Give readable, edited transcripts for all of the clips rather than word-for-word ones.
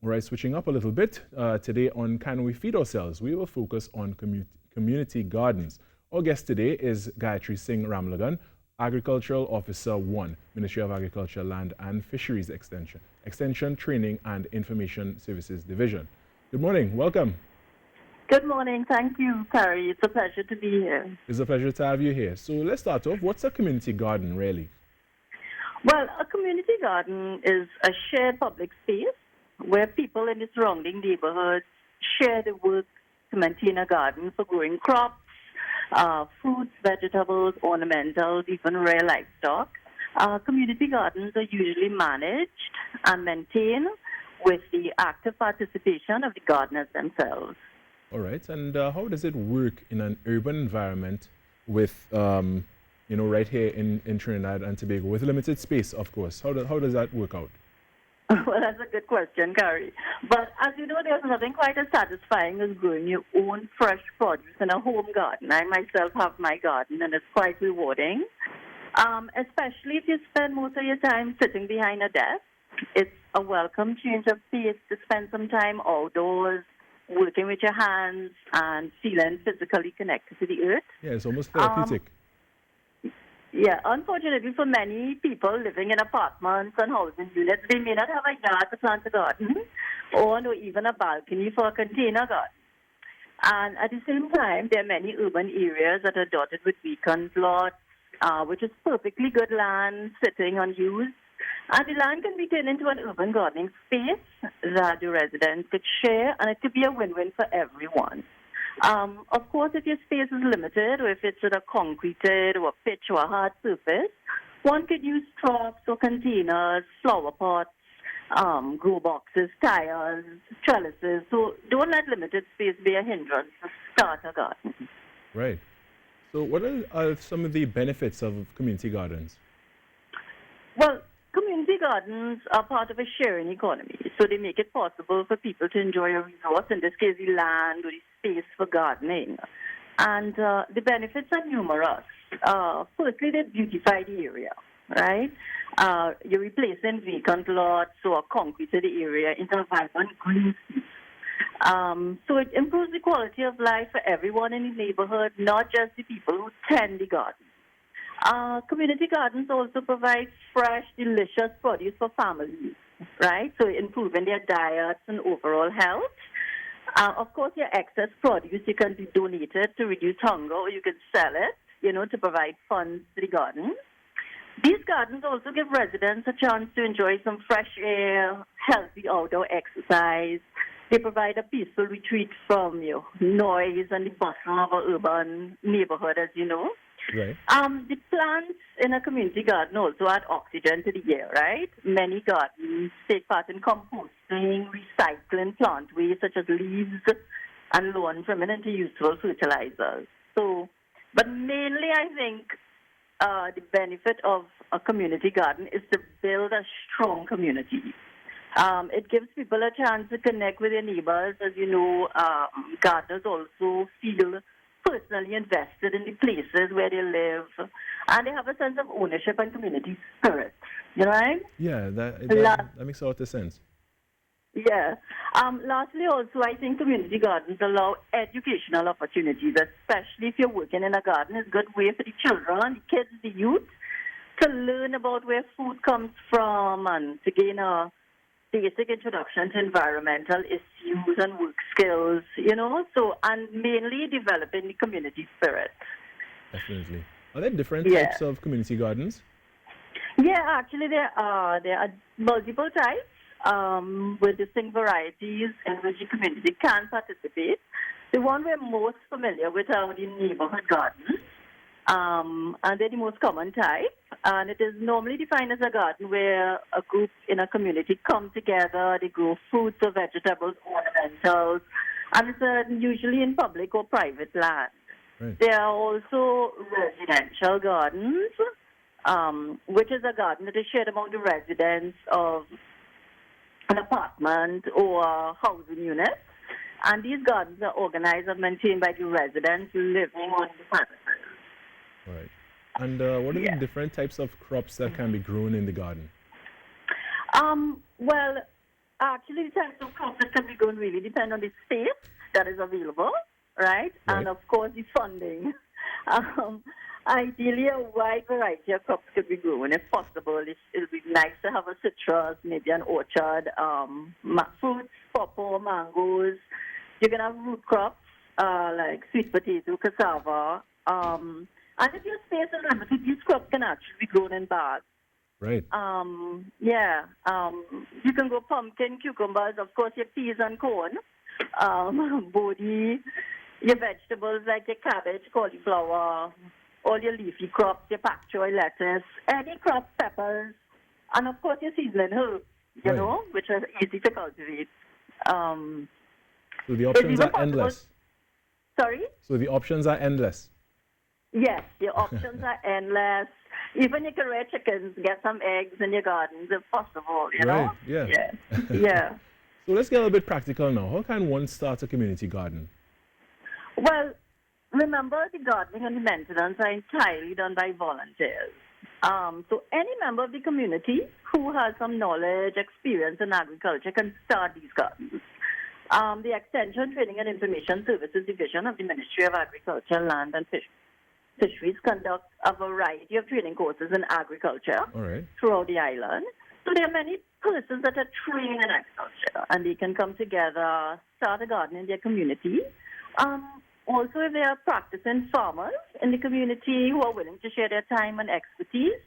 All right, switching up a little bit, today on Can We Feed Ourselves, we will focus on community gardens. Our guest today is Gayatri Singh Ramlagan, Agricultural Officer 1, Ministry of Agriculture, Land and Fisheries Extension Training and Information Services Division. Good morning, welcome. Good morning, thank you, Carrie. It's a pleasure to be here. It's a pleasure to have you here. So let's start off. What's a community garden, really? Well, a community garden is a shared public space where people in the surrounding neighborhoods share the work to maintain a garden for growing crops, fruits, vegetables, ornamentals, even rare livestock. Community gardens are usually managed and maintained with the active participation of the gardeners themselves. All right, and how does it work in an urban environment with, right here in Trinidad and Tobago, with limited space, of course? How does that work out? Well, that's a good question, Carrie. But as you know, there's nothing quite as satisfying as growing your own fresh produce in a home garden. I myself have my garden, and it's quite rewarding, especially if you spend most of your time sitting behind a desk. It's a welcome change of pace to spend some time outdoors, working with your hands and feeling physically connected to the earth. Yeah, it's almost therapeutic. Yeah, unfortunately for many people living in apartments and housing units, they may not have a yard to plant a garden or no, even a balcony for a container garden. And at the same time, there are many urban areas that are dotted with vacant lots, which is perfectly good land sitting unused. And the land can be turned into an urban gardening space that the residents could share, and it could be a win-win for everyone. Of course, if your space is limited, or if it's with a concreted or pitch or a hard surface, one could use troughs or containers, flower pots, grow boxes, tires, trellises. So don't let limited space be a hindrance to start a garden. Right. So what are some of the benefits of community gardens? Well, community gardens are part of a sharing economy, so they make it possible for people to enjoy a resource, in this case the land or the space for gardening. And the benefits are numerous. Firstly, they beautify the area, right? You're replacing vacant lots or concreted area into a vibrant green space. So it improves the quality of life for everyone in the neighborhood, not just the people who tend the garden. Community gardens also provide fresh, delicious produce for families, right? So improving their diets and overall health. Of course, your excess produce, you can be donated to reduce hunger, or you can sell it, to provide funds to the garden. These gardens also give residents a chance to enjoy some fresh air, healthy outdoor exercise. They provide a peaceful retreat from noise and the bustle of an urban neighborhood, as you know. Right. The plants in a community garden also add oxygen to the air, right? Many gardens take part in composting, recycling plant waste such as leaves and lawn trimming into useful fertilizers. But mainly I think the benefit of a community garden is to build a strong community. It gives people a chance to connect with their neighbors. As you know, gardeners also feel personally invested in the places where they live, and they have a sense of ownership and community spirit. Right? Yeah, that makes a lot of sense. Yeah. Lastly, also, I think community gardens allow educational opportunities, especially if you're working in a garden. It's a good way for the children, the kids, the youth, to learn about where food comes from and to gain a basic introduction to environmental issues and work skills, and mainly developing the community spirit. Definitely. Are there different types of community gardens? Yeah, actually there are multiple types with distinct varieties in which the community can participate. The one we're most familiar with are the neighborhood gardens. And they're the most common type. And it is normally defined as a garden where a group in a community come together, they grow fruits or vegetables, ornamentals, and it's usually in public or private land. Right. There are also residential gardens, which is a garden that is shared among the residents of an apartment or a housing unit. And these gardens are organized and maintained by the residents living on the premises. Right. And what are the different types of crops that can be grown in the garden? Well, actually, the types of crops that can be grown really depend on the space that is available, right? And of course, the funding. Ideally, a wide variety of crops could be grown if possible. It'll be nice to have a citrus, maybe an orchard, fruits, pawpaw, mangoes. You can have root crops like sweet potato, cassava. And if your space is limited, these crops can actually be grown in bags. Right. You can grow pumpkin, cucumbers, of course, your peas and corn, bodi, your vegetables like your cabbage, cauliflower, all your leafy crops, your pak choy, lettuce, any crop, peppers, and of course your seasoning herbs, you know, which are easy to cultivate. So the options are endless. Sorry? So the options are endless. Yes, your options are endless. Even you can rear chickens, get some eggs in your gardens if possible, you know? Yeah. Yeah. So let's get a little bit practical now. How can one start a community garden? Well, remember the gardening and the maintenance are entirely done by volunteers. So any member of the community who has some knowledge, experience in agriculture can start these gardens. The Extension, Training and Information Services Division of the Ministry of Agriculture, Land and Fisheries conducts a variety of training courses in agriculture throughout the island. So there are many persons that are trained in agriculture, and they can come together, start a garden in their community. Also, if there are practicing farmers in the community who are willing to share their time and expertise,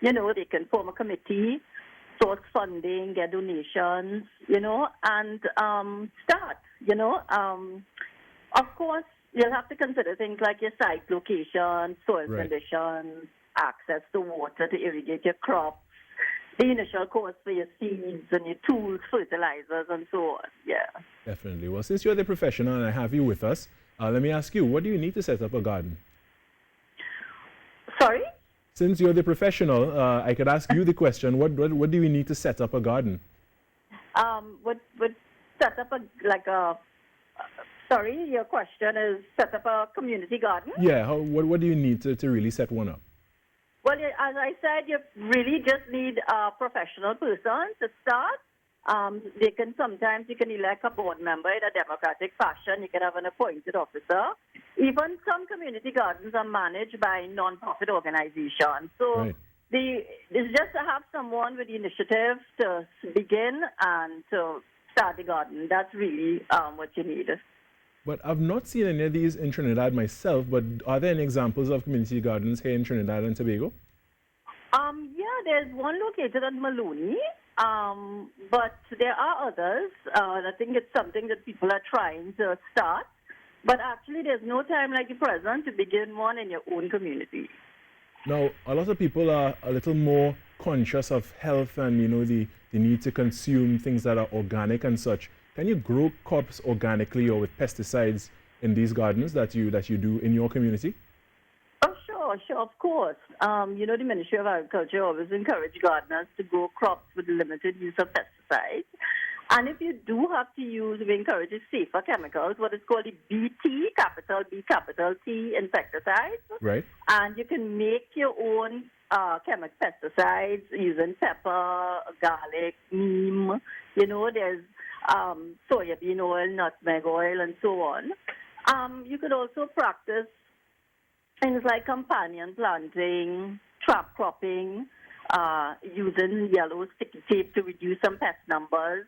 you know, they can form a committee, source funding, get donations, you know, and start, you know. Of course, you'll have to consider things like your site location, soil conditions, access to water to irrigate your crops, the initial cost for your seeds and your tools, fertilizers, and so on. Yeah. Definitely. Well, since you're the professional and I have you with us, let me ask you, what do you need to set up a garden? Sorry? Since you're the professional, I could ask you the question, what do you need to set up a garden? Would set up sorry, your question is set up a community garden? Yeah, what do you need to really set one up? Well, as I said, you really just need a professional person to start. Sometimes you can elect a board member in a democratic fashion. You can have an appointed officer. Even some community gardens are managed by non-profit organizations. So it's just to have someone with the initiative to begin and to start the garden. That's really what you need. But I've not seen any of these in Trinidad myself, but are there any examples of community gardens here in Trinidad and Tobago? Yeah, there's one located at Maloney, but there are others. I think it's something that people are trying to start. But actually, there's no time like the present to begin one in your own community. Now, a lot of people are a little more conscious of health and, you know, the need to consume things that are organic and such. Can you grow crops organically or with pesticides in these gardens that you do in your community? Oh, sure, of course. You know, the Ministry of Agriculture always encourages gardeners to grow crops with limited use of pesticides. And if you do have to use, we encourage safer chemicals, what is called the BT, capital B, capital T, insecticides. Right. And you can make your own chemical pesticides using pepper, garlic, neem. You know, there's soybean oil, nutmeg oil, and so on. You could also practice things like companion planting, trap cropping, using yellow sticky tape to reduce some pest numbers.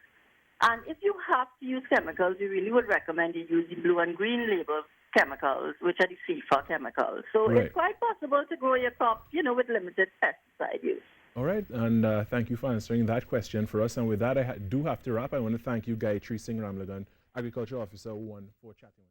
And if you have to use chemicals, we really would recommend you use the blue and green label chemicals, which are the safer chemicals. So it's quite possible to grow your crops, you know, with limited pesticide use. All right, and thank you for answering that question for us. And with that, I do have to wrap. I want to thank you, Gayatri Singh Ramlagan, Agriculture Officer 1, for chatting with us.